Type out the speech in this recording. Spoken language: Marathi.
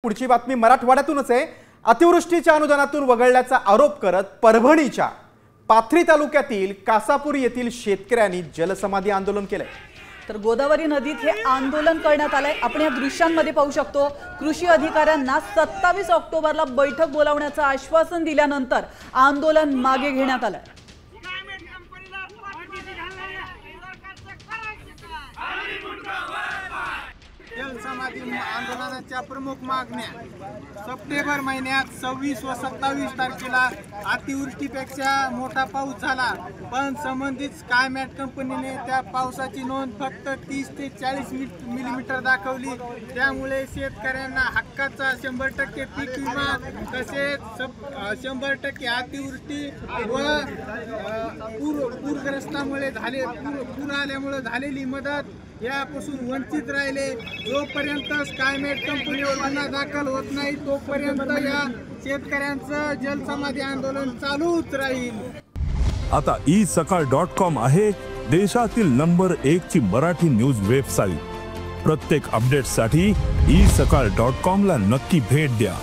पुढची बातमी मराठवाड्यातूनच आहे। अतिवृष्टीच्या अनुदानातून वगळल्याचा आरोप करत परभणीच्या पाथरी तालुक्यातील कासापूर येथील शेतकऱ्यांनी जलसमाधी आंदोलन केलंय। तर गोदावरी नदीत हे आंदोलन करण्यात आलंय। आपण या दृश्यांमध्ये पाहू शकतो। कृषी अधिकाऱ्यांना 27 ऑक्टोबरला बैठक बोलावण्याचं आश्वासन दिल्यानंतर आंदोलन मागे घेण्यात आलंय। जलसमाधी आंदोलनाच्या प्रमुख मागण्या सप्टेंबर महिन्यात 26 व 27 तारखेला अतिवृष्टीपेक्षा मोठा पाऊस झाला, पण संबंधित स्कायमॅट कंपनीने त्या पावसाची नोंद फक्त 30 ते 40 मिलीमीटर दाखवली। त्यामुळे शेतकऱ्यांना हक्काचा 100% पीक विमा तसेच 100% अतिवृष्टी व पूरग्रस्तामुळे पूर आल्यामुळे झालेली मदत यापासून वंचित राहिले। जोपर्यंत स्कायमेट कंपनीवर गुन्हा दाखल होत नाही तोपर्यंत या शेतकऱ्यांचं जलसमाधी आंदोलन चालूच राहील। आता isakal.com आहे देशातील नंबर 1 ची मराठी न्यूज वेबसाईट। प्रत्येक अपडेटसाठी isakal.com ला नक्की भेट द्या।